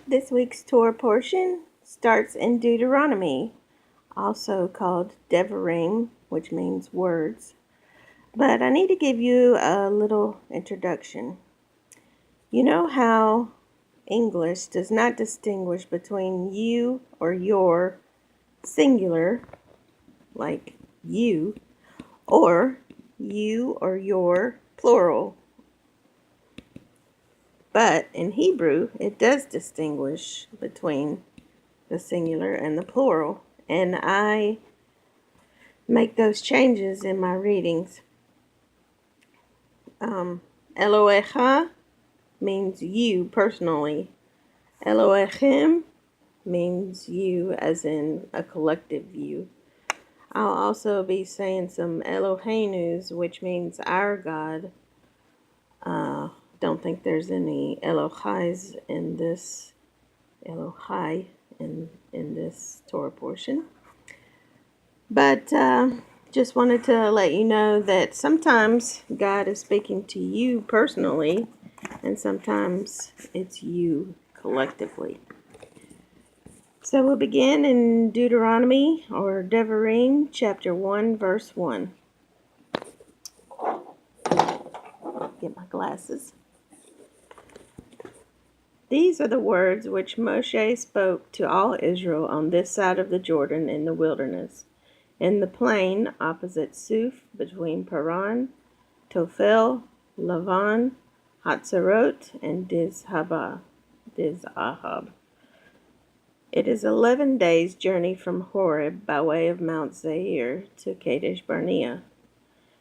This week's Torah portion starts in Deuteronomy, also called Devarim, which means words. But I need to give you a little introduction. You know how English does not distinguish between you or your singular, like you, or you or your plural. But in Hebrew, it does distinguish between the singular and the plural. And I make those changes in my readings. Elohecha means you personally. Elohim means you as in a collective you. I'll also be saying some Eloheinus, which means our God. Don't think there's any Elohais in this Elohai in this Torah portion. But just wanted to let you know that sometimes God is speaking to you personally, and sometimes it's you collectively. So we'll begin in Deuteronomy, or Devarim, chapter 1, verse 1. Get my glasses. These are the words which Moshe spoke to all Israel on this side of the Jordan in the wilderness, in the plain opposite Suf, between Paran, Tophel, Lavan, Hatzerot, and Dizahab. It is 11 days' journey from Horeb by way of Mount Seir to Kadesh Barnea.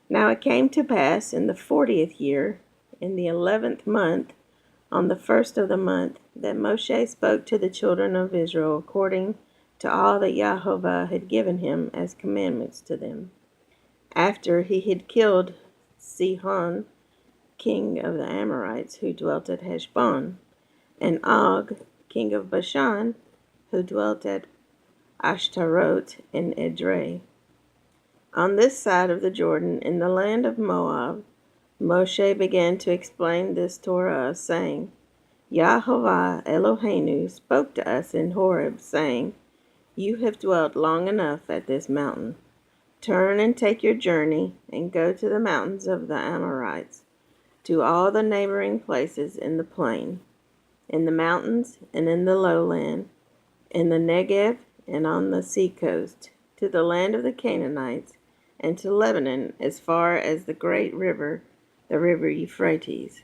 Now it came to pass in the 40th year, in the 11th month, on the first of the month, that Moshe spoke to the children of Israel according to all that Yahovah had given him as commandments to them, after he had killed Sihon, king of the Amorites, who dwelt at Heshbon, and Og, king of Bashan, who dwelt at Ashtaroth and Edrei. On this side of the Jordan, in the land of Moab, Moshe began to explain this Torah, saying, Yahovah Eloheinu spoke to us in Horeb, saying, You have dwelt long enough at this mountain. Turn and take your journey, and go to the mountains of the Amorites, to all the neighboring places in the plain, in the mountains and in the lowland, in the Negev and on the seacoast, to the land of the Canaanites, and to Lebanon as far as the great river, the river Euphrates.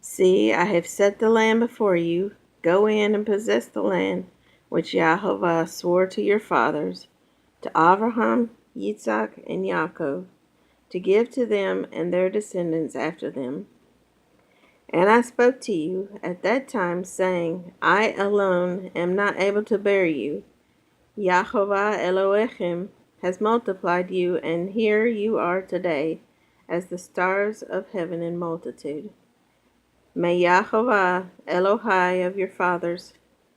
See, I have set the land before you. Go in and possess the land which Yahovah swore to your fathers, to Abraham, Yitzhak, and Yaakov, to give to them and their descendants after them. And I spoke to you at that time, saying, I alone am not able to bear you. Yahovah Elohim has multiplied you, and here you are today, as the stars of heaven in multitude. May Yahovah Elohai of your fathers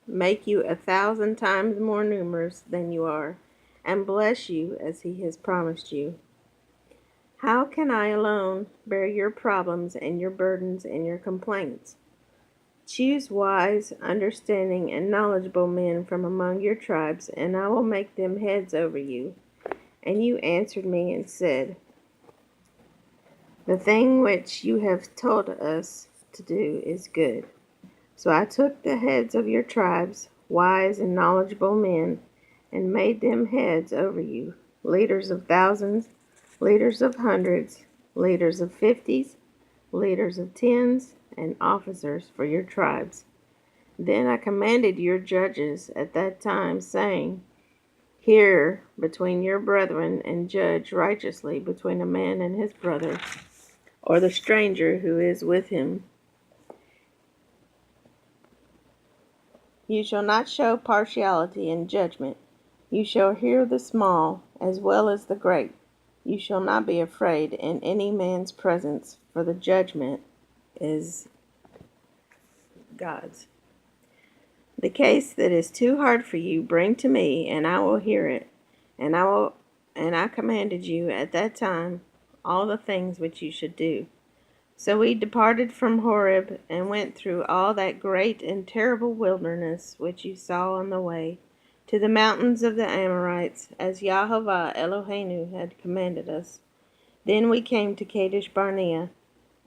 make you 1,000 times more numerous than you are, and bless you as he has promised you. How can I alone bear your problems and your burdens and your complaints? Choose wise, understanding, and knowledgeable men from among your tribes, and I will make them heads over you. And you answered me and said, The thing which you have told us to do is good. So I took the heads of your tribes, wise and knowledgeable men, and made them heads over you, leaders of thousands, leaders of hundreds, leaders of 50s, leaders of 10s, and officers for your tribes. Then I commanded your judges at that time, saying, Hear between your brethren, and judge righteously between a man and his brother, or the stranger who is with him. You shall not show partiality in judgment. You shall hear the small as well as the great. You shall not be afraid in any man's presence, for the judgment is God's. The case that is too hard for you, bring to me, and I will hear it. And I commanded you at that time all the things which you should do. So we departed from Horeb, and went through all that great and terrible wilderness which you saw on the way, to the mountains of the Amorites, as Yahovah Eloheinu had commanded us. Then we came to Kadesh Barnea,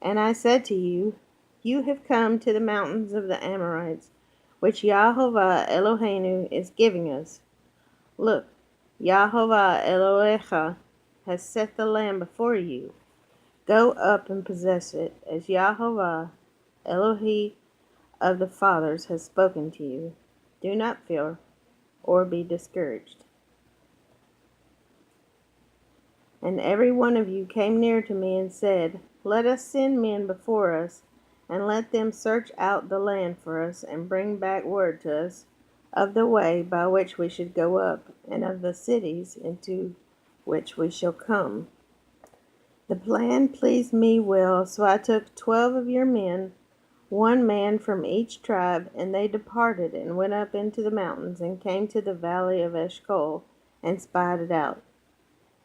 and I said to you, You have come to the mountains of the Amorites, which Yahovah Eloheinu is giving us. Look, Yahovah Elohecha has set the land before you. Go up and possess it, as Yahovah Elohe of the fathers has spoken to you. Do not fear or be discouraged. And every one of you came near to me and said, Let us send men before us, and let them search out the land for us, and bring back word to us of the way by which we should go up, and of the cities into which we shall come. The plan pleased me well, so I took 12 of your men, one man from each tribe, and they departed and went up into the mountains, and came to the valley of Eshcol, and spied it out.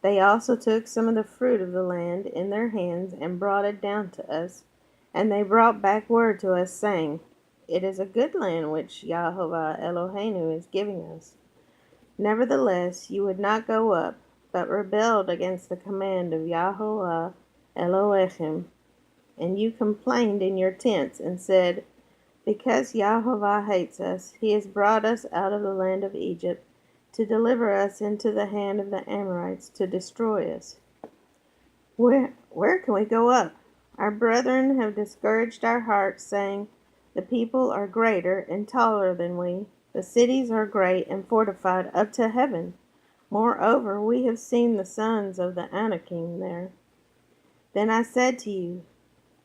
They also took some of the fruit of the land in their hands, and brought it down to us. And they brought back word to us, saying, It is a good land which Yahovah Eloheinu is giving us. Nevertheless, you would not go up, but rebelled against the command of Yahovah Elohim. And you complained in your tents, and said, Because Yahovah hates us, he has brought us out of the land of Egypt, to deliver us into the hand of the Amorites, to destroy us. Where can we go up? Our brethren have discouraged our hearts, saying, The people are greater and taller than we. The cities are great and fortified up to heaven. Moreover, we have seen the sons of the Anakim there. Then I said to you,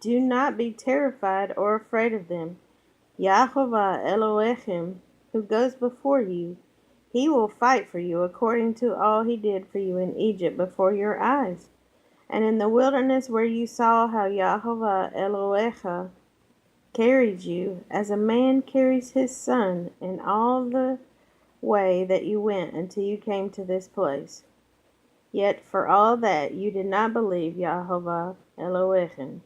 Do not be terrified or afraid of them. Yahovah Elohim, who goes before you, he will fight for you according to all he did for you in Egypt before your eyes. And in the wilderness where you saw how Yahovah Elohecha carried you, as a man carries his son, in all the way that you went until you came to this place. Yet for all that you did not believe Yahovah Elohim,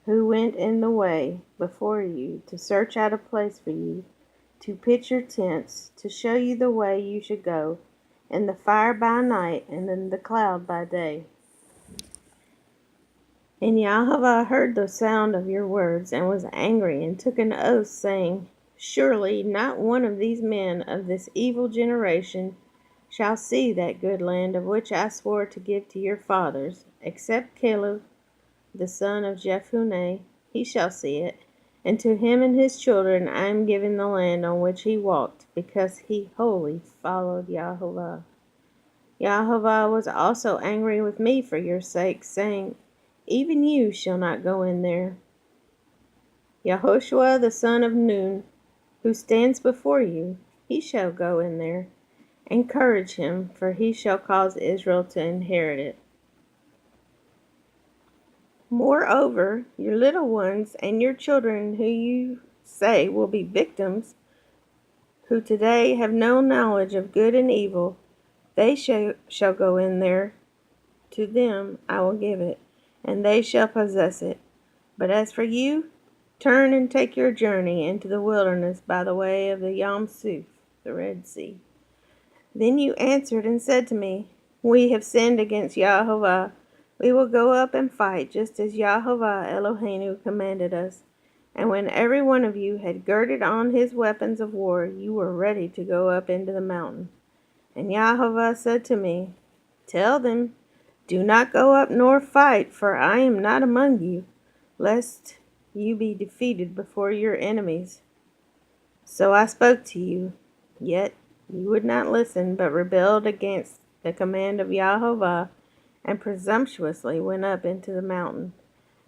who went in the way before you to search out a place for you, to pitch your tents, to show you the way you should go, in the fire by night and in the cloud by day. And Yahovah heard the sound of your words, and was angry, and took an oath, saying, Surely not one of these men of this evil generation shall see that good land of which I swore to give to your fathers, except Caleb, the son of Jephunneh. He shall see it, and to him and his children I am giving the land on which he walked, because he wholly followed Yahovah. Yahovah was also angry with me for your sake, saying, Even you shall not go in there. Yahoshua the son of Nun, who stands before you, he shall go in there. Encourage him, for he shall cause Israel to inherit it. Moreover, your little ones and your children who you say will be victims, who today have no knowledge of good and evil, they shall go in there. To them I will give it, and they shall possess it. But as for you, turn and take your journey into the wilderness by the way of the Yam Suf, the Red Sea. Then you answered and said to me, We have sinned against Yahovah. We will go up and fight, just as Yahovah Eloheinu commanded us. And when every one of you had girded on his weapons of war, you were ready to go up into the mountain. And Yahovah said to me, Tell them, Do not go up nor fight, for I am not among you, lest you be defeated before your enemies. So I spoke to you, yet you would not listen, but rebelled against the command of Yahovah, and presumptuously went up into the mountain.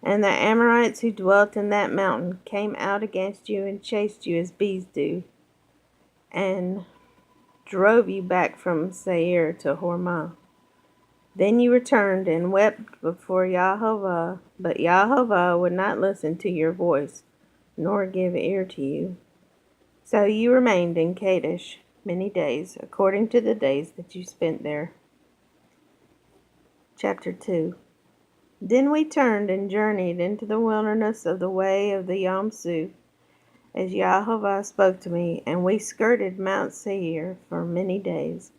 And the Amorites who dwelt in that mountain came out against you and chased you as bees do, and drove you back from Seir to Hormah. Then you returned and wept before Yahovah, but Yahovah would not listen to your voice, nor give ear to you. So you remained in Kadesh many days, according to the days that you spent there. Chapter 2. Then we turned and journeyed into the wilderness of the way of the Yam Suf, as Yahovah spoke to me, and we skirted Mount Seir for many days.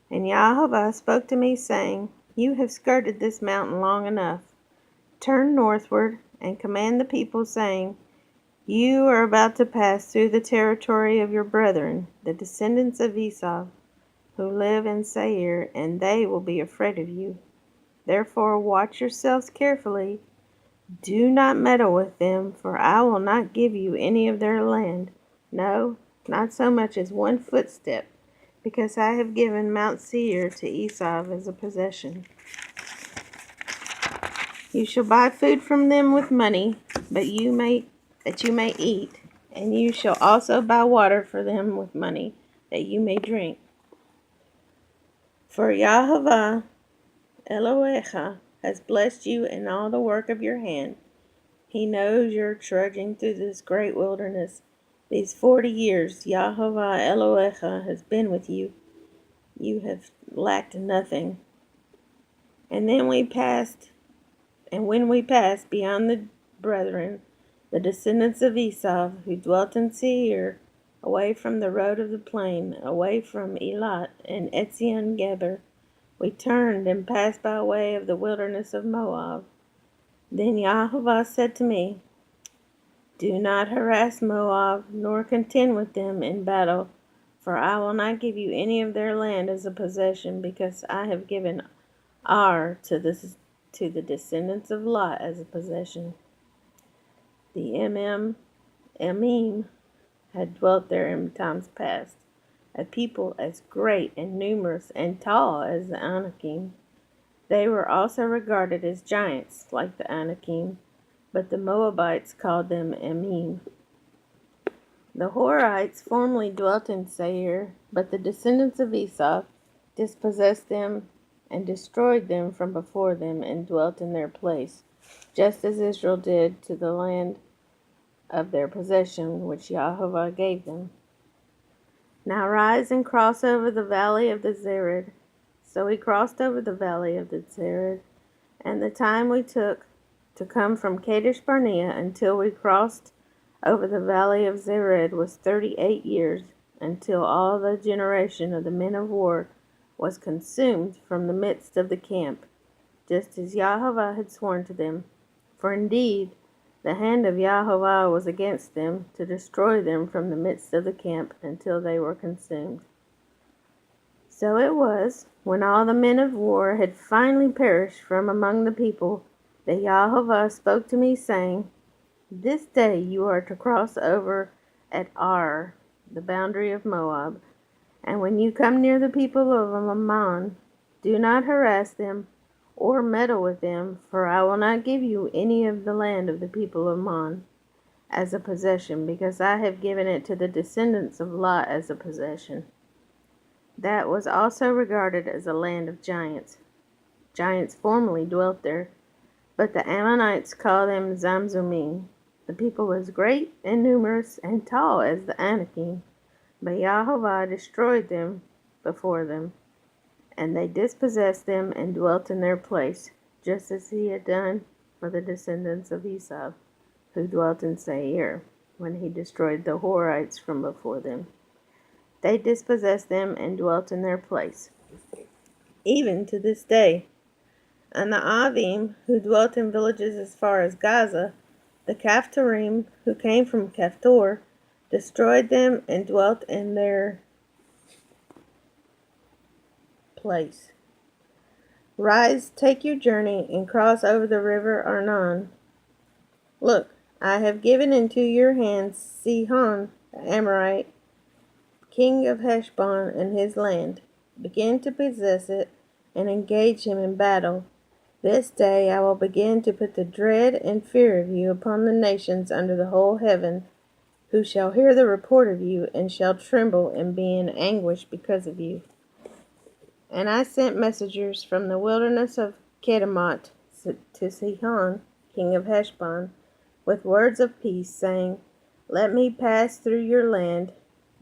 And Yahovah spoke to me, saying, You have skirted this mountain long enough. Turn northward, and command the people, saying, You are about to pass through the territory of your brethren, the descendants of Esau, who live in Seir, and they will be afraid of you. Therefore watch yourselves carefully. Do not meddle with them, for I will not give you any of their land, no, not so much as one footstep, because I have given Mount Seir to Esau as a possession. You shall buy food from them with money, that you may eat, and you shall also buy water for them with money, that you may drink. For Yahovah Elohecha has blessed you in all the work of your hand. He knows you're trudging through this great wilderness. These 40 years Yahovah Elohecha has been with you. You have lacked nothing. And when we passed beyond the brethren, the descendants of Esau, who dwelt in Seir, away from the road of the plain, away from Elat and Etzion Geber, we turned and passed by way of the wilderness of Moab. Then Yahovah said to me, Do not harass Moab, nor contend with them in battle, for I will not give you any of their land as a possession, because I have given Ar to the descendants of Lot as a possession. The Emim had dwelt there in times past, a people as great and numerous and tall as the Anakim. They were also regarded as giants, like the Anakim, but the Moabites called them Emim. The Horites formerly dwelt in Seir, but the descendants of Esau dispossessed them and destroyed them from before them, and dwelt in their place, just as Israel did to the land of their possession, which Yahovah gave them. Now rise and cross over the valley of the Zered. So we crossed over the valley of the Zered, and the time we took to come from Kadesh Barnea until we crossed over the valley of Zered was 38 years, until all the generation of the men of war was consumed from the midst of the camp, just as Yahovah had sworn to them. For indeed, the hand of Yahovah was against them, to destroy them from the midst of the camp until they were consumed. So it was, when all the men of war had finally perished from among the people, that Yahovah spoke to me, saying, This day you are to cross over at Ar, the boundary of Moab, and when you come near the people of Ammon, do not harass them or meddle with them, for I will not give you any of the land of the people of Ammon as a possession, because I have given it to the descendants of Lot as a possession. That was also regarded as a land of giants. Giants formerly dwelt there, but the Ammonites call them Zamzummim. The people was great and numerous and tall as the Anakim, but Yahovah destroyed them before them, and they dispossessed them and dwelt in their place, just as he had done for the descendants of Esau, who dwelt in Seir, when he destroyed the Horites from before them. They dispossessed them and dwelt in their place, even to this day. And the Avim, who dwelt in villages as far as Gaza, the Caphtorim, who came from Caphtor, destroyed them and dwelt in their place. Rise, take your journey, and cross over the river Arnon. Look, I have given into your hands Sihon, the Amorite, king of Heshbon, and his land. Begin to possess it, and engage him in battle. This day I will begin to put the dread and fear of you upon the nations under the whole heaven, who shall hear the report of you, and shall tremble and be in anguish because of you. And I sent messengers from the wilderness of Kedemoth to Sihon, king of Heshbon, with words of peace, saying, Let me pass through your land.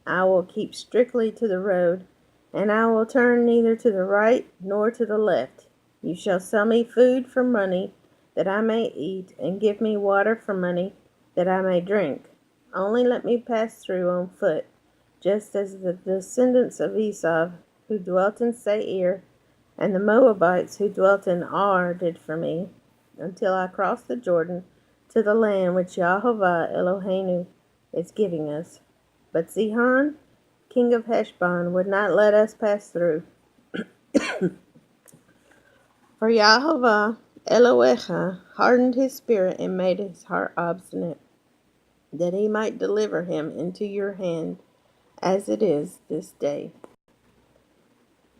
I will keep strictly to the road, and I will turn neither to the right nor to the left. You shall sell me food for money, that I may eat, and give me water for money, that I may drink. Only let me pass through on foot, just as the descendants of Esau, who dwelt in Seir, and the Moabites, who dwelt in Ar, did for me, until I cross the Jordan to the land which Yahovah Eloheinu is giving us. But Sihon, king of Heshbon, would not let us pass through. For Yahovah Elohecha hardened his spirit and made his heart obstinate, that he might deliver him into your hand, as it is this day.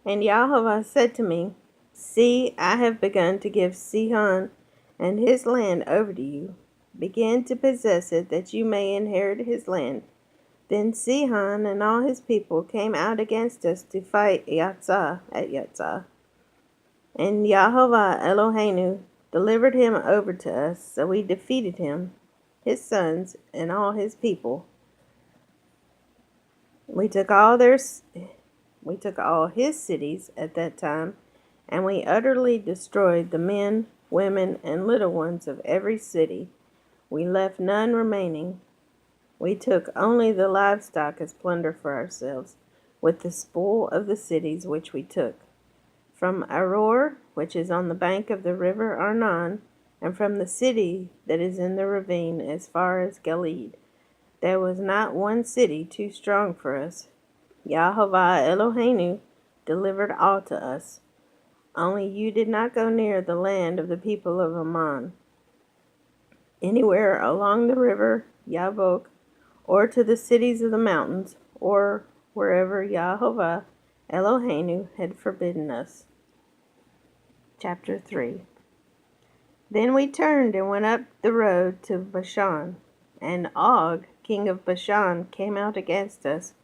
And Yahovah said to me, See, I have begun to give Sihon and his land over to you. Begin to possess it, that you may inherit his land. Then Sihon and all his people came out against us to fight Yatzah at Yatzah. And Yahovah Eloheinu delivered him over to us, so we defeated him, his sons, and all his people. We took all his cities at that time, and we utterly destroyed the men, women, and little ones of every city. We left none remaining. We took only the livestock as plunder for ourselves, with the spoil of the cities which we took. From Aror, which is on the bank of the river Arnon, and from the city that is in the ravine as far as Gilead, there was not one city too strong for us. Yahovah Eloheinu delivered all to us. Only you did not go near the land of the people of Ammon, anywhere along the river Yabok, or to the cities of the mountains, or wherever Yahovah Eloheinu had forbidden us. Chapter 3. Then we turned and went up the road to Bashan, and Og, king of Bashan, came out against us,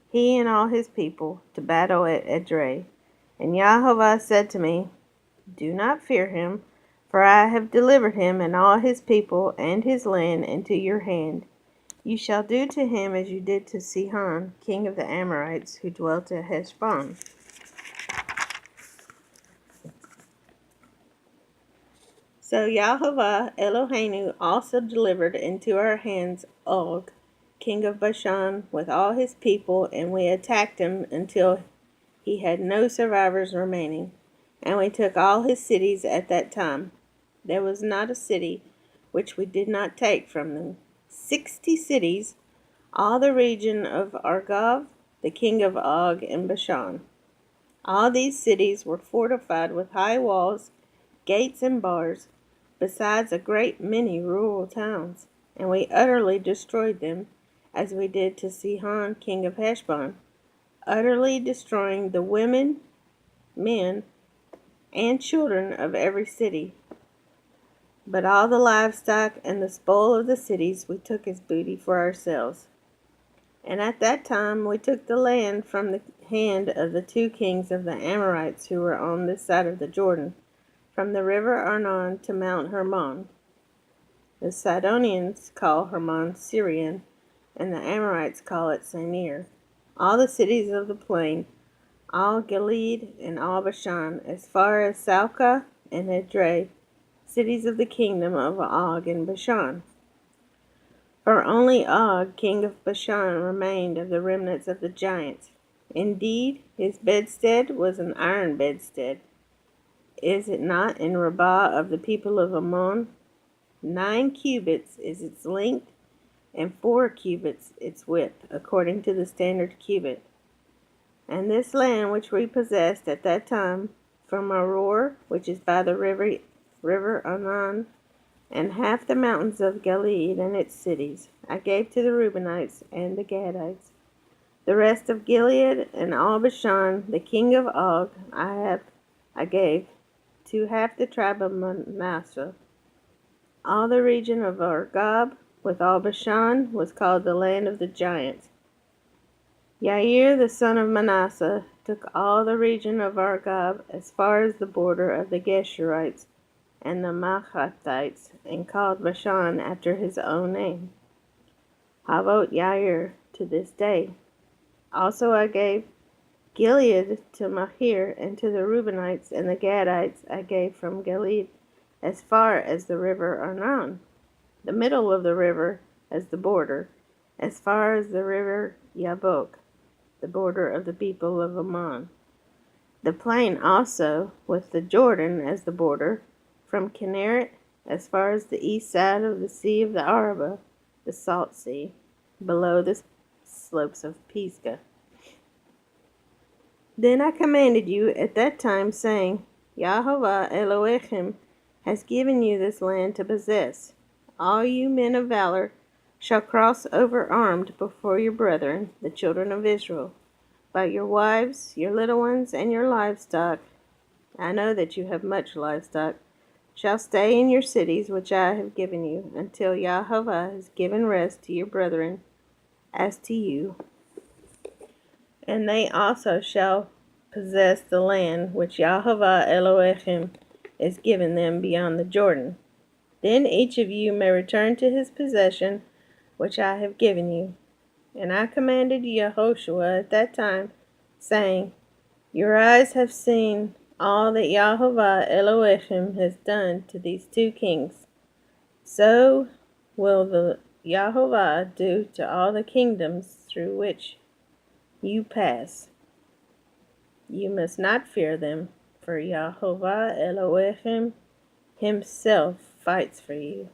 he and all his people, to battle at Edrei. And Yahovah said to me, Do not fear him, for I have delivered him and all his people and his land into your hand. You shall do to him as you did to Sihon, king of the Amorites, who dwelt at Heshbon. So Yahovah Eloheinu also delivered into our hands Og, king of Bashan, with all his people, and we attacked him until he had no survivors remaining, and we took all his cities at that time. There was not a city which we did not take from them. 60 cities, all the region of Argob, the king of Og in Bashan. All these cities were fortified with high walls, gates, and bars, besides a great many rural towns, and we utterly destroyed them, as we did to Sihon, king of Heshbon, utterly destroying the women, men, and children of every city. But all the livestock and the spoil of the cities we took as booty for ourselves. And at that time we took the land from the hand of the 2 kings of the Amorites who were on this side of the Jordan, from the river Arnon to Mount Hermon. The Sidonians call Hermon Syrian, and the Amorites call it Sinir. All the cities of the plain, all Gilead and all Bashan, as far as Salcah and Edrei, cities of the kingdom of Og in Bashan. For only Og, king of Bashan, remained of the remnants of the giants. Indeed, his bedstead was an iron bedstead. Is it not in Rabbah of the people of Ammon? 9 cubits is its length, and 4 cubits its width, according to the standard cubit. And this land which we possessed at that time, from Aror, which is by the river Arnon, and half the mountains of Gilead and its cities, I gave to the Reubenites and the Gadites. The rest of Gilead and all Bashan, the king of Og, I gave to half the tribe of Manasseh. All the region of Argob, with all Bashan, was called the land of the giants. Yair, the son of Manasseh, took all the region of Argob as far as the border of the Geshurites and the Machathites, and called Bashan after his own name, Havot Yair, to this day. Also I gave Gilead to Machir, and to the Reubenites and the Gadites I gave from Gilead as far as the river Arnon, the middle of the river as the border, as far as the river Yabok, the border of the people of Ammon. The plain also, with the Jordan as the border, from Kinneret as far as the east side of the Sea of the Arabah, the Salt Sea, below the slopes of Pisgah. Then I commanded you at that time, saying, Yahovah Elohim has given you this land to possess. All you men of valor shall cross over armed before your brethren, the children of Israel. But your wives, your little ones, and your livestock, I know that you have much livestock, shall stay in your cities which I have given you, until Yahovah has given rest to your brethren as to you. And they also shall possess the land which Yahovah Elohim is given them beyond the Jordan. Then each of you may return to his possession which I have given you. And I commanded Yehoshua at that time, saying, Your eyes have seen all that Yahovah Elohim has done to these two kings. So will the Yahovah do to all the kingdoms through which you pass. You must not fear them, for Yahovah Elohim himself fights for you.